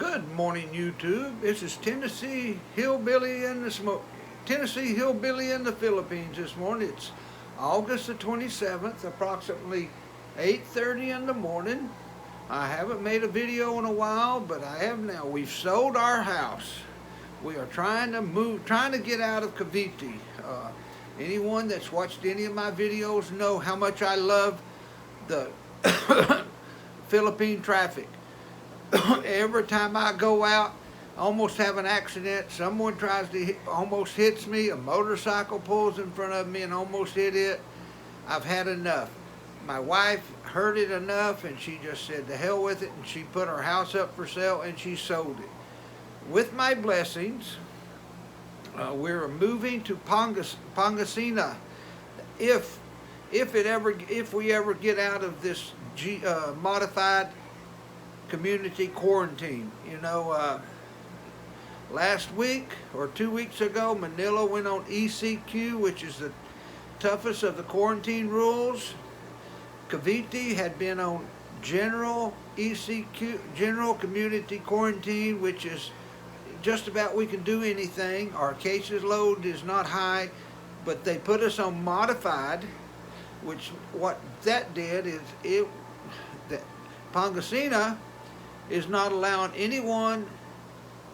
Good morning, YouTube. This is Tennessee Hillbilly in the Philippines this morning. It's August the 27th, approximately 8:30 in the morning. I haven't made a video in a while, but I have now. We've sold our house. We are trying to get out of Cavite. Anyone that's watched any of my videos know how much I love the Philippine traffic. Every time I go out, I almost have an accident. Someone tries to almost hits me. A motorcycle pulls in front of me and almost hit it. I've had enough. My wife heard it enough and she just said to hell with it, and she put her house up for sale and she sold it. With my blessings, we're moving to Pangasinan. If we ever get out of this modified community quarantine. Last week or 2 weeks ago, Manila went on ECQ, which is the toughest of the quarantine rules. Cavite had been on general ECQ, general community quarantine, which is just about we can do anything. Our cases load is not high, but they put us on modified, which what that did is that Pangasinan is not allowing anyone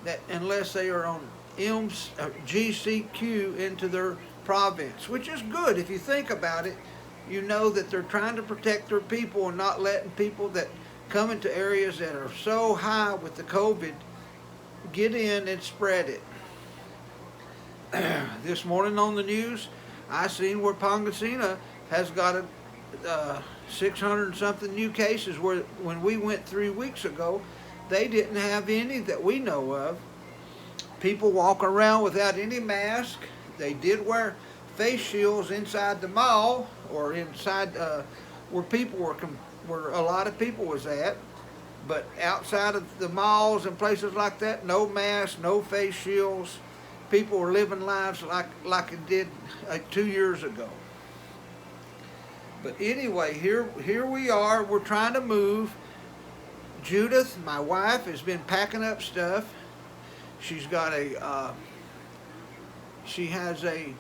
that unless they are on GCQ into their province, which is good. If you think about it, you know that they're trying to protect their people and not letting people that come into areas that are so high with the COVID get in and spread it. This morning on the news, I seen where Pangasinan has got a 600 and something new cases, where when we went 3 weeks ago, they didn't have any that we know of. People walk around without any mask. They did wear face shields inside the mall or inside where people where a lot of people was at, but outside of the malls and places like that, no masks, no face shields. People were living lives like it did 2 years ago. But anyway, here we are. We're trying to move. Judith, my wife, has been packing up stuff. She's got she has a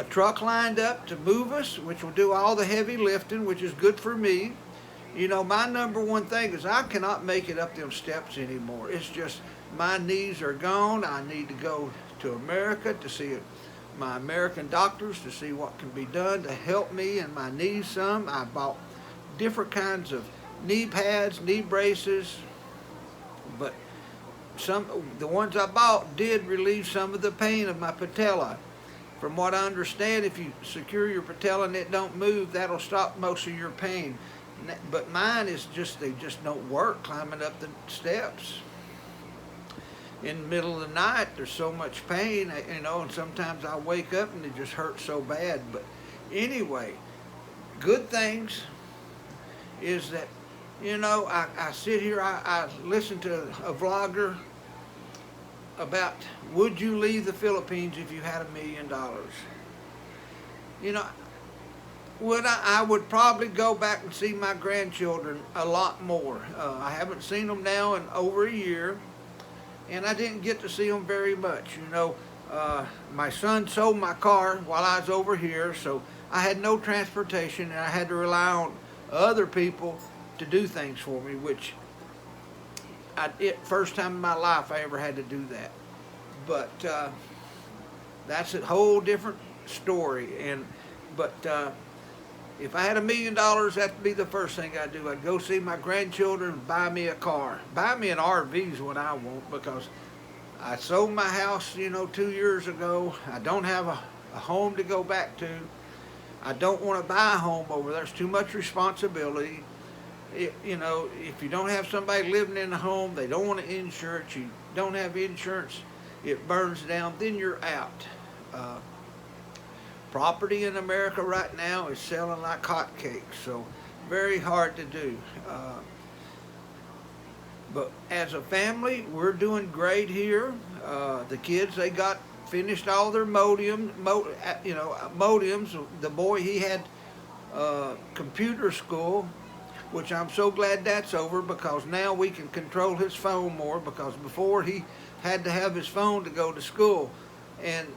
truck lined up to move us, which will do all the heavy lifting, which is good for me. My number one thing is I cannot make it up them steps anymore. It's just my knees are gone. I need to go to America to see my American doctors to see what can be done to help me and my knees some. I bought different kinds of knee pads, knee braces, but the ones I bought did relieve some of the pain of my patella. From what I understand, if you secure your patella and it don't move, that'll stop most of your pain. But mine is they just don't work climbing up the steps. In the middle of the night, there's so much pain, and sometimes I wake up and it just hurts so bad. But anyway, good things is that, I sit here, I listen to a vlogger about, would you leave the Philippines if you had $1 million? I would probably go back and see my grandchildren a lot more. I haven't seen them now in over a year, and I didn't get to see them very much. My son sold my car while I was over here, so I had no transportation, and I had to rely on other people to do things for me, which first time in my life I ever had to do that. But that's a whole different story. But if I had $1 million, that'd be the first thing I'd do. I'd go see my grandchildren and buy me a car. Buy me an RV is what I want, because I sold my house, 2 years ago. I don't have a home to go back to. I don't want to buy a home over there. There's too much responsibility. If you don't have somebody living in the home, they don't want to insure it. You don't have insurance, it burns down, then you're out. Property in America right now is selling like hotcakes, so very hard to do. But as a family, we're doing great here. The kids, they got finished all their modems. The boy, he had computer school. which I'm so glad that's over, because now we can control his phone more, because before he had to have his phone to go to school. And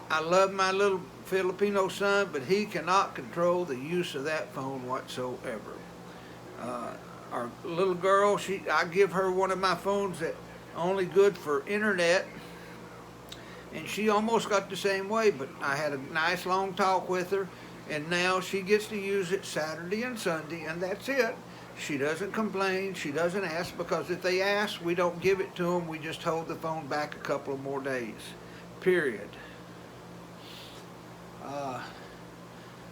I love my little Filipino son, but he cannot control the use of that phone whatsoever. Our little girl, I give her one of my phones that only good for internet, and she almost got the same way, but I had a nice long talk with her, and now she gets to use it Saturday and Sunday, and that's it. She doesn't complain, she doesn't ask, because if they ask, we don't give it to them, we just hold the phone back a couple of more days, period.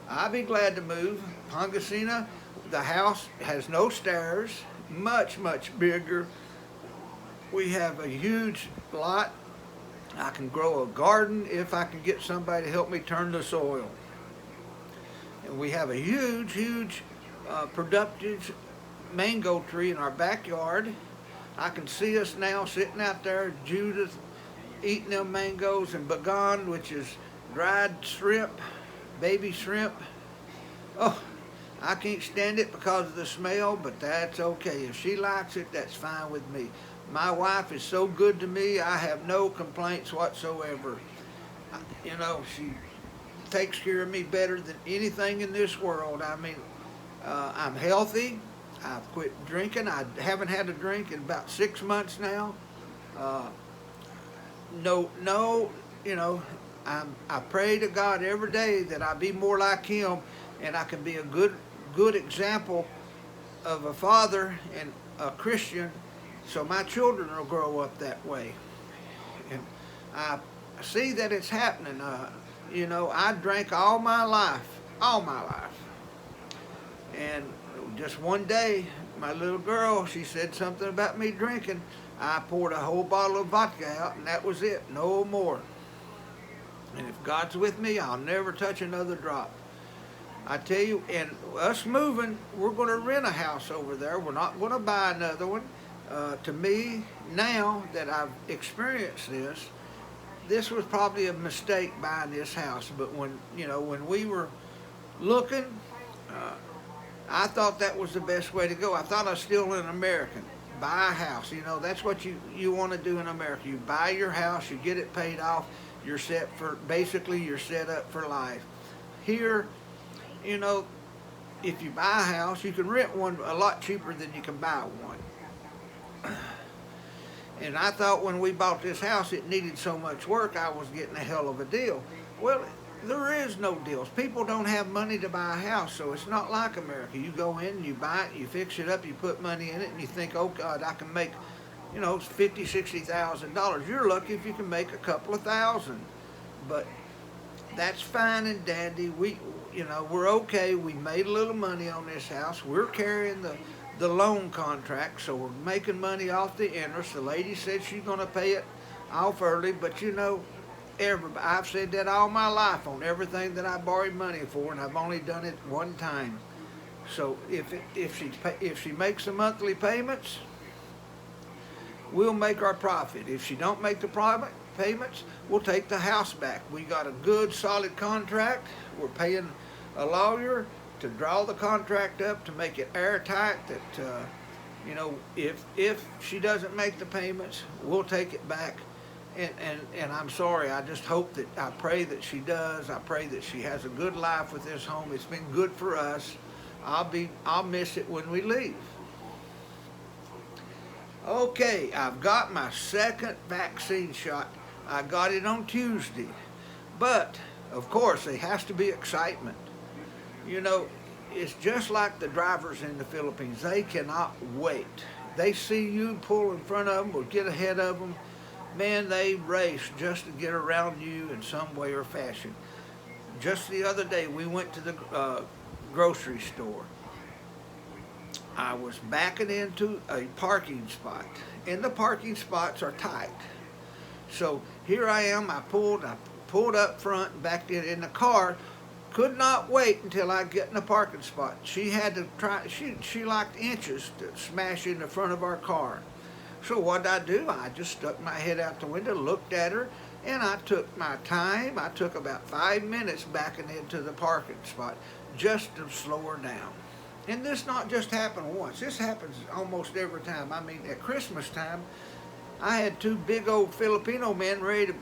I'll be glad to move. Pangasinan, the house has no stairs, much, much bigger. We have a huge lot. I can grow a garden if I can get somebody to help me turn the soil. And we have a huge, huge productive mango tree in our backyard. I can see us now sitting out there, Judith, eating them mangoes, and bagan, which is dried shrimp, baby shrimp. Oh, I can't stand it because of the smell, but that's okay. If she likes it, that's fine with me. My wife is so good to me, I have no complaints whatsoever. You know, she takes care of me better than anything in this world. I mean, I'm healthy. I've quit drinking. I haven't had a drink in about 6 months now. You know, I pray to God every day that I be more like Him, and I can be a good example of a father and a Christian, so my children will grow up that way. And I see that it's happening. You know, I drank all my life, and just one day, my little girl, she said something about me drinking. I poured a whole bottle of vodka out, and that was it, no more. And if God's with me, I'll never touch another drop. I tell you, and us moving, we're going to rent a house over there. We're not going to buy another one. To me, now that I've experienced this was probably a mistake buying this house. But when we were looking, I thought that was the best way to go. I thought I was still an American. Buy a house. You know, that's what you want to do in America. You buy your house, you get it paid off, you're set up for life. Here, you know, if you buy a house, you can rent one a lot cheaper than you can buy one. And I thought when we bought this house, it needed so much work, I was getting a hell of a deal. Well, there is no deals. People don't have money to buy a house, so it's not like America. You go in, you buy it, you fix it up, you put money in it, and you think, oh God, I can make, $50,000, $60,000. You're lucky if you can make a couple of thousand. But that's fine and dandy. We're okay. We made a little money on this house. We're carrying the loan contract, so we're making money off the interest. The lady said she's going to pay it off early, but I've said that all my life on everything that I borrowed money for, and I've only done it one time. So if she makes the monthly payments, we'll make our profit. If she don't make the payments, we'll take the house back. We got a good, solid contract. We're paying a lawyer to draw the contract up to make it airtight. That if she doesn't make the payments, we'll take it back. And I'm sorry. I pray that she does. I pray that she has a good life with this home. It's been good for us. I'll miss it when we leave. Okay, I've got my second vaccine shot. I got it on Tuesday. But, of course, there has to be excitement. It's just like the drivers in the Philippines. They cannot wait. They see you pull in front of them or get ahead of them. Man, they race just to get around you in some way or fashion. Just the other day, we went to the grocery store. I was backing into a parking spot, and the parking spots are tight. So here I am. I pulled up front, backed in the car. Could not wait until I get in the parking spot. She had to try. She liked inches to smash in the front of our car. So what did I do? I just stuck my head out the window, looked at her, and I took my time. I took about 5 minutes backing into the parking spot just to slow her down. And this not just happened once. This happens almost every time. I mean, at Christmas time, I had two big old Filipino men ready to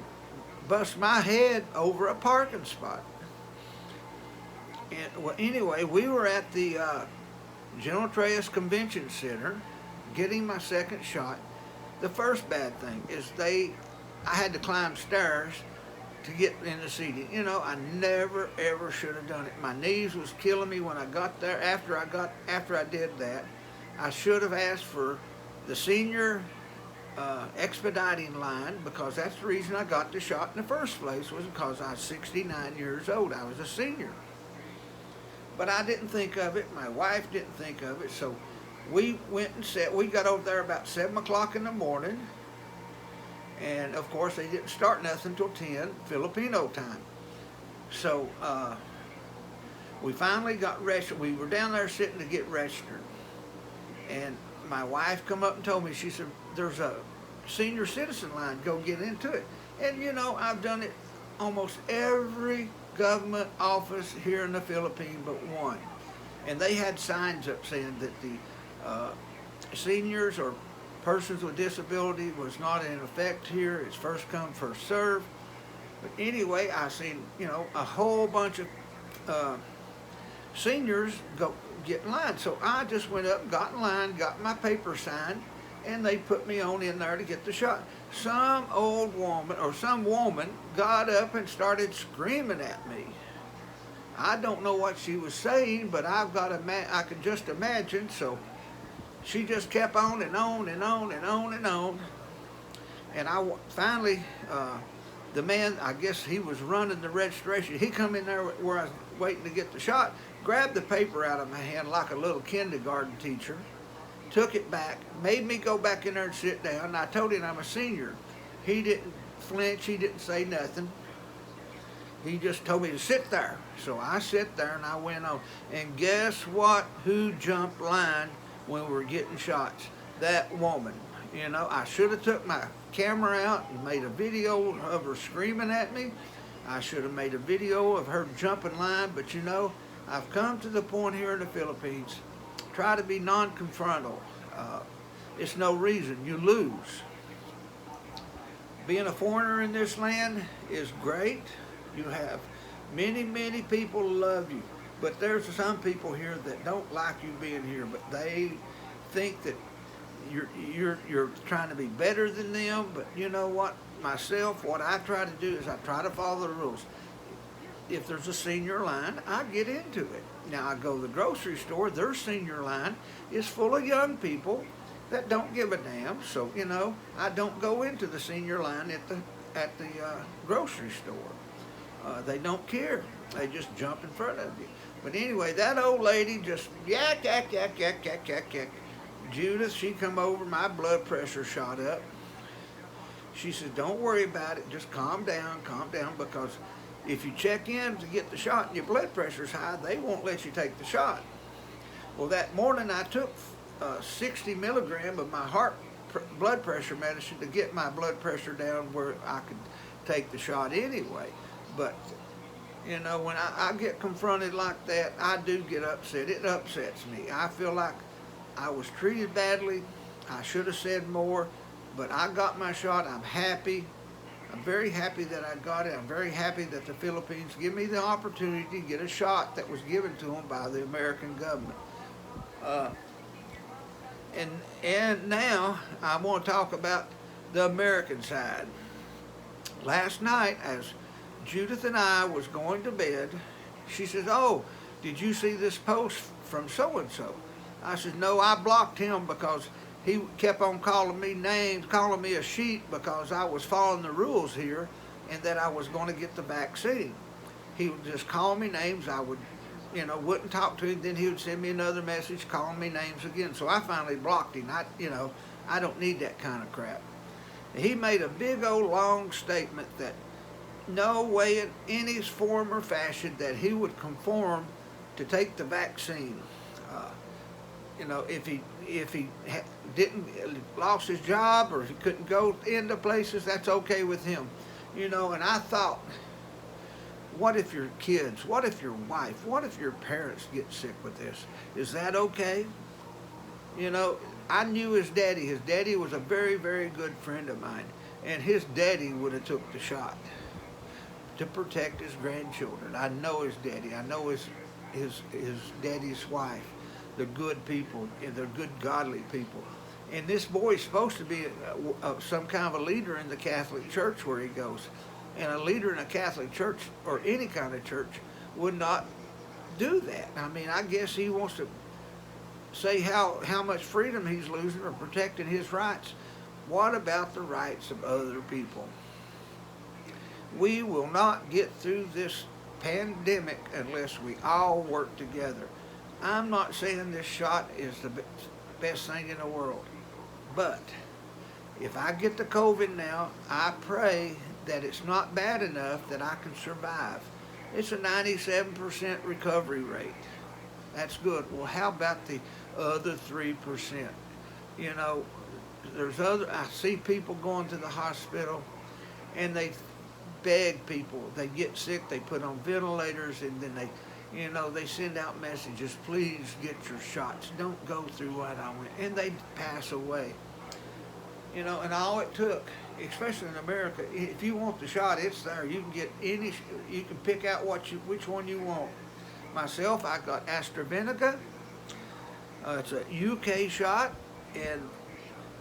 bust my head over a parking spot. And well, anyway, we were at the General Trias Convention Center getting my second shot. The first bad thing is I had to climb stairs to get in the seating. You know, I never ever should have done it. My knees was killing me when I got there. After I did that, I should have asked for the senior expediting line, because that's the reason I got the shot in the first place, was because I was 69 years old. I was a senior. But I didn't think of it. My wife didn't think of it. So we went and we got over there about 7 o'clock in the morning. And of course, they didn't start nothing until 10 Filipino time. So we finally got registered. We were down there sitting to get registered. And my wife come up and told me, she said, there's a senior citizen line, go get into it. And you know, I've done it almost every government office here in the Philippines but one. And they had signs up saying that the seniors or persons with disability was not in effect here. It's first come, first serve. But anyway, I seen, you know, a whole bunch of seniors go get in line. So I just went up, got in line, got my paper signed, and they put me on in there to get the shot. Some old woman or some woman got up and started screaming at me. I don't know what she was saying, but I could just imagine. So she just kept on and on and on and on and on. And finally, the man, I guess he was running the registration. He come in there where I was waiting to get the shot, grabbed the paper out of my hand like a little kindergarten teacher, took it back, made me go back in there and sit down. And I told him I'm a senior. He didn't flinch. He didn't say nothing. He just told me to sit there. So I sat there and I went on. And guess what? Who jumped line when we were getting shots? That woman. You know, I should have took my camera out and made a video of her screaming at me. I should have made a video of her jumping line. But you know, I've come to the point here in the Philippines, try to be non-confrontal. It's no reason. You lose. Being a foreigner in this land is great. You have many, many people love you. But there's some people here that don't like you being here, but they think that you're trying to be better than them. But you know what? Myself, what I try to do is I try to follow the rules. If there's a senior line, I get into it. Now I go to the grocery store, their senior line is full of young people that don't give a damn. So, you know, I don't go into the senior line at the grocery store. They don't care. They just jump in front of you. But anyway, that old lady just yak, yak, yak, yak, yak, yak, yak. Judith, she come over, my blood pressure shot up. She said, don't worry about it, just calm down, because if you check in to get the shot and your blood pressure's high, they won't let you take the shot. Well, that morning I took 60 milligrams of my blood pressure medicine to get my blood pressure down where I could take the shot anyway. But, you know, when I get confronted like that, I do get upset. It upsets me. I feel like I was treated badly. I should have said more, but I got my shot. I'm happy. I'm very happy that I got it. I'm very happy that the Philippines give me the opportunity to get a shot that was given to them by the American government. And now I want to talk about the American side. Last night, as Judith and I was going to bed, she says, oh, did you see this post from so-and-so? I said, no, I blocked him because he kept on calling me names, calling me a sheep because I was following the rules here and that I was going to get the vaccine. He would just call me names. I would, you know, wouldn't talk to him. Then he would send me another message calling me names again. So I finally blocked him. I don't need that kind of crap. He made a big old long statement that no way in any form or fashion that he would conform to take the vaccine. You know, if he didn't lost his job or if he couldn't go into places, that's okay with him. You know, and I thought, What if your kids, what if your wife, what if your parents get sick with this? Is that okay? You know, I knew his daddy. His daddy was a very, very good friend of mine. And his daddy would have took the shot to protect his grandchildren. I know his daddy. I know his daddy's wife. They're good people, and they're good, godly people. And this boy is supposed to be some kind of a leader in the Catholic Church where he goes. And a leader in a Catholic church, or any kind of church, would not do that. I mean, I guess he wants to say how much freedom he's losing or protecting his rights. What about the rights of other people? We will not get through this pandemic unless we all work together. I'm not saying this shot is the best thing in the world, but if I get the COVID now, I pray that it's not bad enough that I can survive. It's a 97% recovery rate. That's good. Well, how about the other 3%? You know, I see people going to the hospital and they beg people. They get sick, they put on ventilators, and then they send out messages, please get your shots. Don't go through what I went. And they pass away. You know, and all it took, especially in America, if you want the shot, it's there. You can get you can pick out which one you want. Myself, I got AstraZeneca. It's a UK shot, and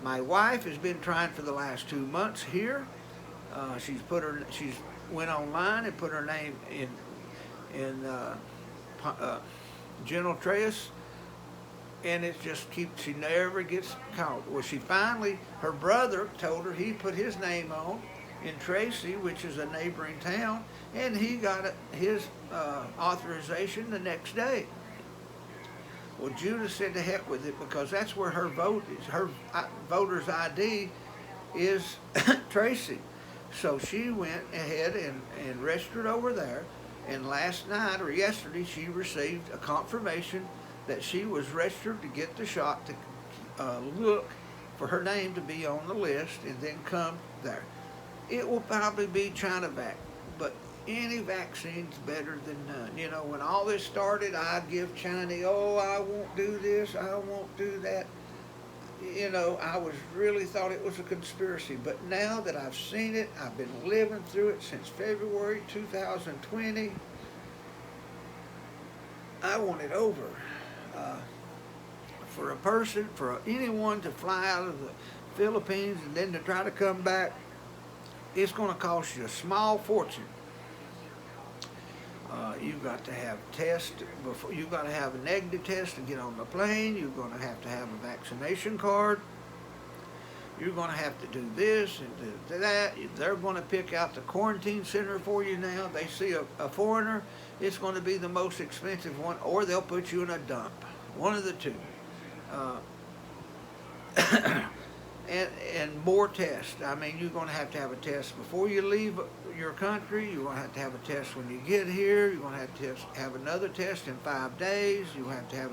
my wife has been trying for the last 2 months here. She's went online and put her name in General Trace, and it just she never gets caught. Well, she finally, her brother told her, he put his name on in Tracy, which is a neighboring town, and he got his authorization the next day. Well, Judah said to heck with it, because that's where her vote is. Her voter's ID is Tracy. So she went ahead and registered over there, and last night or yesterday she received a confirmation that she was registered to get the shot, to look for her name to be on the list and then come there. It will probably be ChinaVac, but any vaccine's better than none. You know, when all this started, I give China, oh, I won't do this, I won't do that. You know, I really thought it was a conspiracy, but now that I've seen it, I've been living through it since February 2020. I want it over. For anyone to fly out of the Philippines and then to try to come back, it's going to cost you a small fortune. You've got to have tests before. You've got to have a negative test to get on the plane. You're going to have a vaccination card. You're going to have to do this and do that. They're going to pick out the quarantine center for you now. They see a foreigner, it's going to be the most expensive one, or they'll put you in a dump. One of the two. And more tests. I mean, you're going to have a test before you leave your country. You're going to have a test when you get here. You're going to have another test in 5 days. You have to have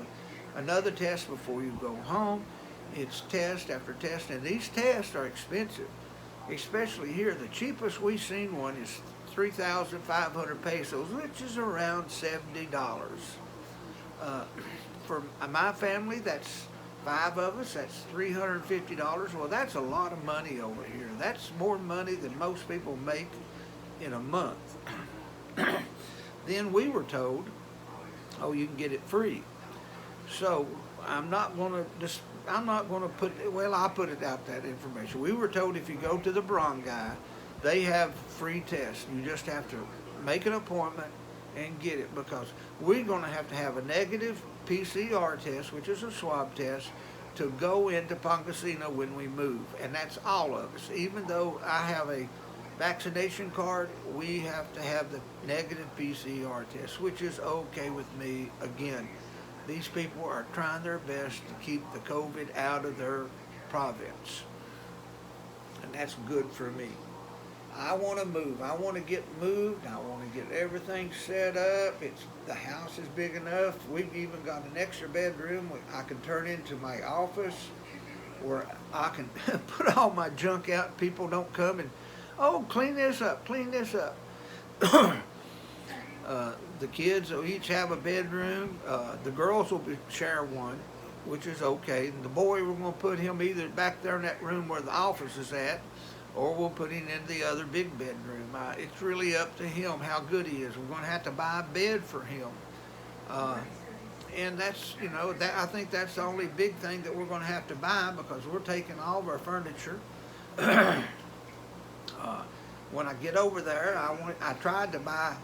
another test before you go home. It's test after test, and these tests are expensive, especially here. The cheapest we've seen one is 3,500 pesos, which is around $70. For my family, that's 5 of us, that's $350. Well, that's a lot of money over here. That's more money than most people make in a month. Then we were told, oh, you can get it free. So I'm not going to put, well, I'll put it out, that information. We were told if you go to the Barangay, they have free tests. You just have to make an appointment and get it, because we're going to have a negative PCR test, which is a swab test, to go into Pangasinan when we move. And that's all of us. Even though I have a vaccination card, we have to have the negative PCR test, which is okay with me. Again, these people are trying their best to keep the COVID out of their province. And that's good for me. I want to move. I want to get moved. I want to get everything set up. The house is big enough. We've even got an extra bedroom I can turn into my office, where I can put all my junk out. People don't come and, oh, clean this up, clean this up. The kids will each have a bedroom. The girls will share one, which is okay. And the boy, we're going to put him either back there in that room where the office is at, or we'll put him in the other big bedroom. It's really up to him how good he is. We're going to have to buy a bed for him. Uh, and that's, that I think that's the only big thing that we're going to have to buy, because we're taking all of our furniture. When I get over there, I tried to buy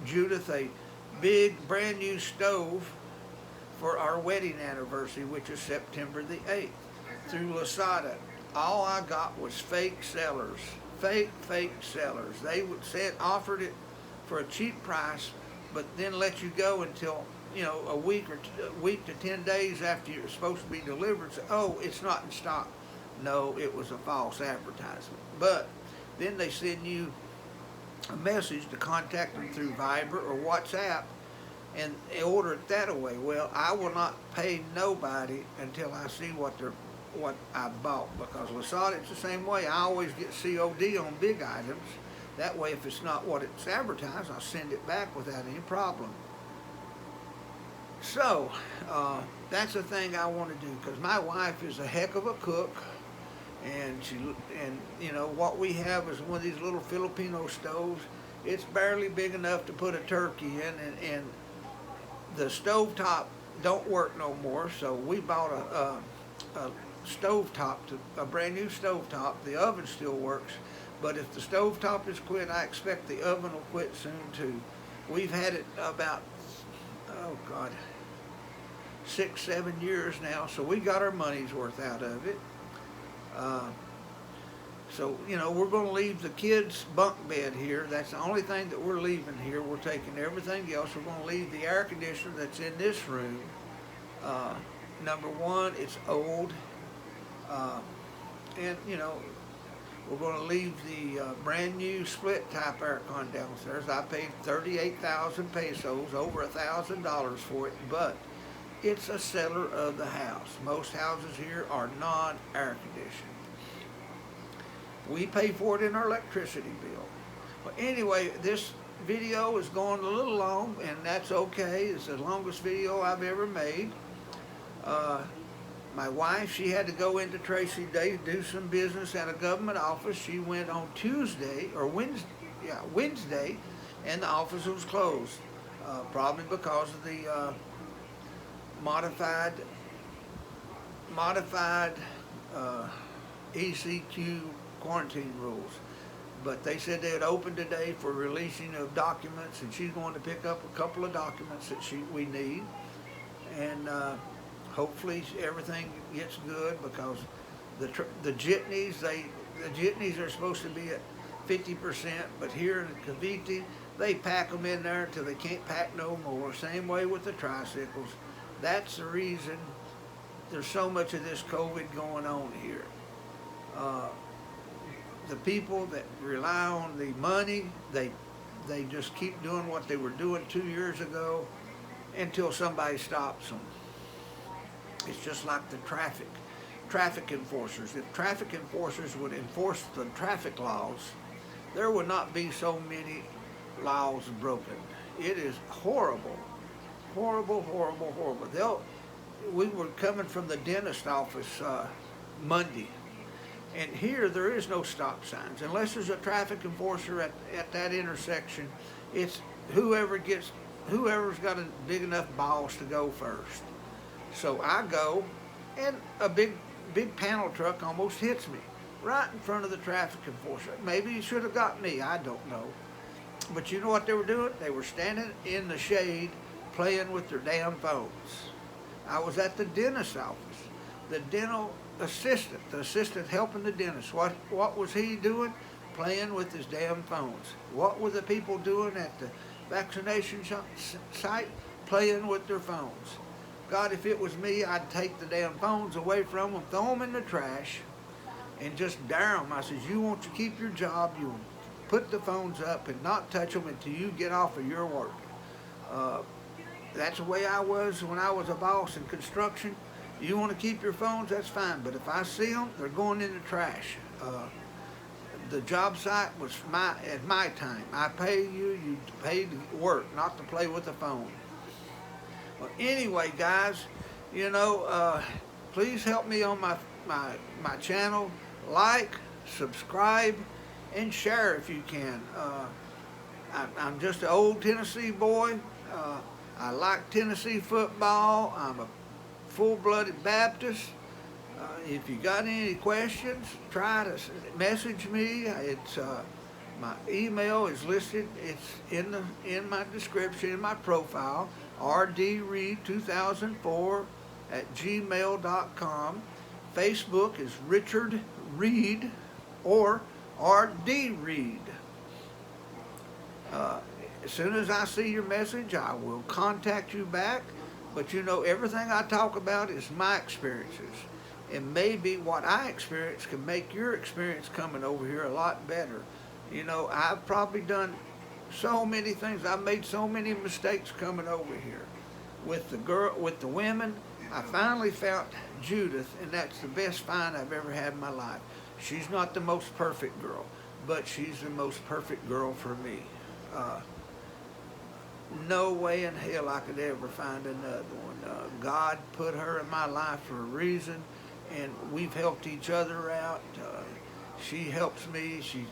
Judith a big brand new stove for our wedding anniversary, which is September the 8th, through Lasada. All I got was fake sellers. Fake sellers. They would say offered it for a cheap price, but then let you go until a week to 10 days after you're supposed to be delivered. So, oh, it's not in stock. No, it was a false advertisement. But then they send you a message to contact them through Viber or WhatsApp, and they order it that way. Well, I will not pay nobody until I see what I bought, because Lasada, it's the same way. I always get COD on big items. That way, if it's not what it's advertised, I'll send it back without any problem. So, that's the thing I want to do, because my wife is a heck of a cook, and what we have is one of these little Filipino stoves. It's barely big enough to put a turkey in, and the stove top don't work no more, so we bought a stove top, a brand new stove top. The oven still works, but if the stove top is quit, I expect the oven will quit soon too. We've had it about, 6-7 years now, so we got our money's worth out of it. So, we're going to leave the kids' bunk bed here. That's the only thing that we're leaving here. We're taking everything else. We're going to leave the air conditioner that's in this room. Number one, it's old. And, we're going to leave the brand new split type aircon downstairs. I paid 38,000 pesos, over $1,000 for it, but it's a seller of the house. Most houses here are non-air conditioned. We pay for it in our electricity bill. But anyway, this video is going a little long, and that's okay. It's the longest video I've ever made. My wife, she had to go into Tracy Day to do some business at a government office. She went on Wednesday, and the office was closed, probably because of the modified ECQ quarantine rules. But they said they would open today for releasing of documents, and she's going to pick up a couple of documents that we need, and hopefully everything gets good, because the jitneys are supposed to be at 50%, but here in Cavite they pack them in there until they can't pack no more. Same way with the tricycles. That's the reason there's so much of this COVID going on here. The people that rely on the money, they just keep doing what they were doing 2 years ago until somebody stops them. It's just like the traffic enforcers. If traffic enforcers would enforce the traffic laws, there would not be so many laws broken. It is horrible. Horrible, horrible, horrible. We were coming from the dentist office Monday, and here there is no stop signs. Unless there's a traffic enforcer at that intersection, it's whoever's got a big enough balls to go first. So I go, and a big panel truck almost hits me right in front of the traffic enforcer. Maybe he should have got me, I don't know. But you know what they were doing? They were standing in the shade playing with their damn phones. I was at the dentist's office. The dental assistant, the assistant helping the dentist, what was he doing? Playing with his damn phones. What were the people doing at the vaccination site? Playing with their phones. God, if it was me, I'd take the damn phones away from them, throw them in the trash, and just dare them. I says, you want to keep your job, you put the phones up and not touch them until you get off of your work. That's the way I was when I was a boss in construction. You want to keep your phones, that's fine, but if I see them, they're going in the trash. the job site was at my time. I pay you, you pay to work, not to play with the phone. Well, anyway, guys, please help me on my channel. Like, subscribe, and share if you can. I'm just an old Tennessee boy. I like Tennessee football. I'm a full-blooded Baptist. If you got any questions, try to message me. It's my email is listed. It's in my description, in my profile. rdreed2004@gmail.com. Facebook is Richard Reed or RD Reed. As soon as I see your message, I will contact you back. But everything I talk about is my experiences. And maybe what I experience can make your experience coming over here a lot better. I've probably done so many things. I've made so many mistakes coming over here. With the women, I finally found Judith, and that's the best find I've ever had in my life. She's not the most perfect girl, but she's the most perfect girl for me. No way in hell I could ever find another one. God put her in my life for a reason, and we've helped each other out. She helps me. She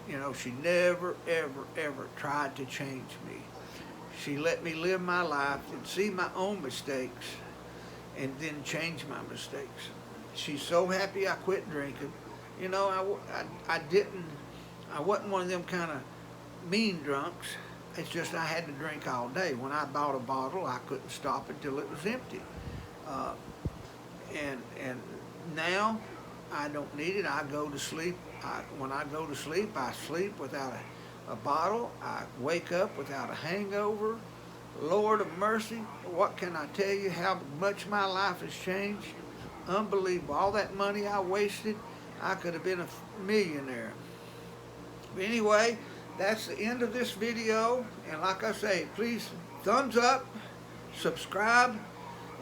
never, ever, ever tried to change me. She let me live my life and see my own mistakes and then change my mistakes. She's so happy I quit drinking. I wasn't one of them kind of mean drunks. It's just I had to drink all day. When I bought a bottle, I couldn't stop until it was empty. And now I don't need it. I go to sleep. When I go to sleep, I sleep without a bottle. I wake up without a hangover. Lord of mercy, what can I tell you how much my life has changed? Unbelievable. All that money I wasted, I could have been a millionaire. But anyway, that's the end of this video. And like I say, please thumbs up, subscribe,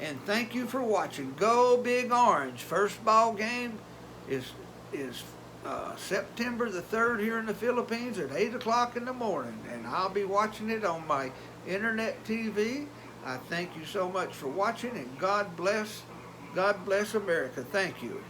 and thank you for watching. Go Big Orange. First ball game is September the 3rd here in the Philippines at 8 o'clock in the morning. And I'll be watching it on my internet TV. I thank you so much for watching, and God bless America. Thank you.